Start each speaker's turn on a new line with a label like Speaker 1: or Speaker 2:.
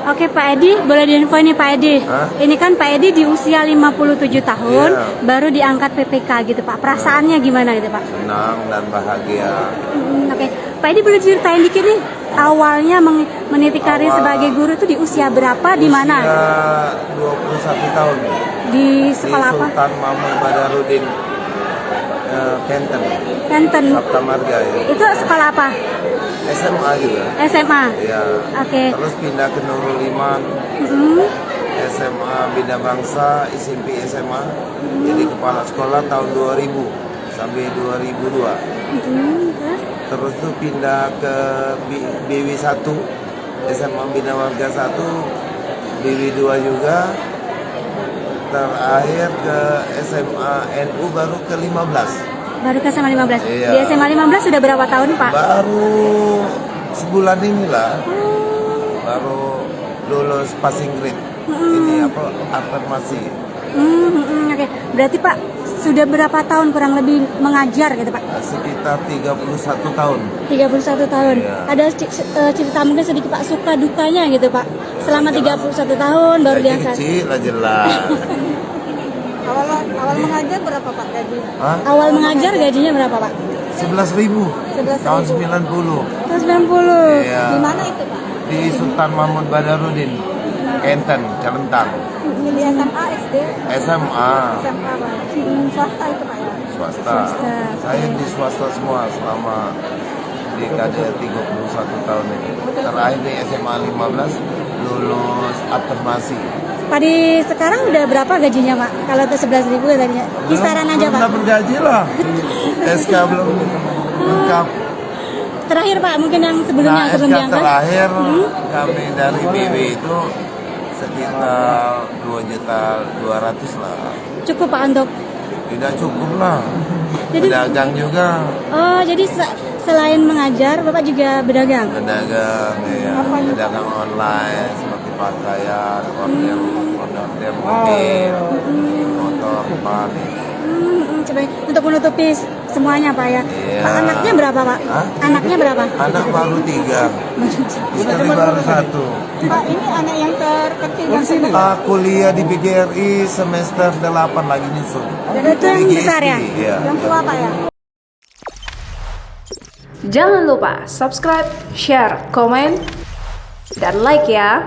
Speaker 1: Oke Pak Edi, boleh diinfo nih Pak Edi. Ini kan Pak Edi di usia 57 tahun, baru diangkat PPK gitu Pak. Perasaannya gimana gitu Pak?
Speaker 2: Senang dan bahagia.
Speaker 1: Oke, Pak Edi boleh ceritain dikit nih, awalnya meniti karir sebagai guru itu di usia berapa, di mana?
Speaker 2: Usia 21 tahun.
Speaker 1: Di sekolah apa?
Speaker 2: Sultan Mahmud Badarudin, Kenten.
Speaker 1: Kenten.
Speaker 2: Sabta Marga ya.
Speaker 1: Itu sekolah apa?
Speaker 2: SMA juga.
Speaker 1: SMA.
Speaker 2: Iya.
Speaker 1: Oke.
Speaker 2: Terus pindah ke Nurul Iman. SMA Bina Bangsa, SMP SMA. Jadi kepala sekolah tahun 2000 sampai 2002. Terus tuh pindah ke BW1, SMA Bina Warga 1, BW2 juga. Terakhir ke SMA NU baru ke 15.
Speaker 1: Baru ke SMA 15.
Speaker 2: Iya.
Speaker 1: Di SMA 15 sudah berapa tahun Pak?
Speaker 2: Baru sebulan inilah. Baru lulus passing grade. Ini apa? Afirmasi.
Speaker 1: Oke. Berarti Pak sudah berapa tahun kurang lebih mengajar gitu Pak?
Speaker 2: Sekitar 31 tahun.
Speaker 1: 31 tahun.
Speaker 2: Iya.
Speaker 1: Ada cerita mungkin sedikit Pak suka dukanya gitu Pak. Selama 31 tahun baru
Speaker 2: Gaji
Speaker 1: diangkat.
Speaker 2: kecil lah jelas.
Speaker 3: Awal mengajar berapa Pak gaji?
Speaker 2: Hah?
Speaker 1: Awal mengajar gajinya berapa Pak?
Speaker 2: 11.000 tahun 90.
Speaker 1: Tahun 90.
Speaker 2: Iya.
Speaker 3: Di mana itu Pak?
Speaker 2: Di Sultan Mahmud Badarudin, Kenten, Celentang.
Speaker 3: Di SMA, SD,
Speaker 2: SMA,
Speaker 3: SMA Pak. Swasta itu Pak ya?
Speaker 2: swasta. Saya di swasta semua selama dekade 31 tahun ini. Terakhir di SMA 15 lulus afirmasi.
Speaker 1: Pak di sekarang udah berapa gajinya Pak? Kalau itu 11.000 tadinya. Kisaran aja
Speaker 2: Belum
Speaker 1: Pak.
Speaker 2: dapat gaji lah. SK belum lengkap.
Speaker 1: Terakhir Pak mungkin yang sebelumnya
Speaker 2: Nah,
Speaker 1: sebelum
Speaker 2: SK
Speaker 1: diangkat.
Speaker 2: terakhir kami dari BW itu sekitar 2.200.000 lah.
Speaker 1: Cukup Pak untuk.
Speaker 2: Tidak cukup lah.
Speaker 1: Jadi-
Speaker 2: Pedagang juga.
Speaker 1: Oh, jadi selain mengajar Bapak juga berdagang.
Speaker 2: Pedagang ya, pedagang online seperti pakaian, order mobil, motor, ban.
Speaker 1: Coba untuk menutupi semuanya Pak ya.
Speaker 2: Iya.
Speaker 1: Pak anaknya berapa Pak?
Speaker 2: Hah?
Speaker 1: Anaknya berapa?
Speaker 2: Anak baru 3, istri baru 1.
Speaker 3: Pak ini anak yang terkecil yang kedua.
Speaker 2: Kuliah di PGRI semester 8 lagi nyusul.
Speaker 1: Itu yang besar ya?
Speaker 2: Iya.
Speaker 3: Yang tua Pak ya?
Speaker 4: Jangan lupa subscribe, share, komen, dan like ya.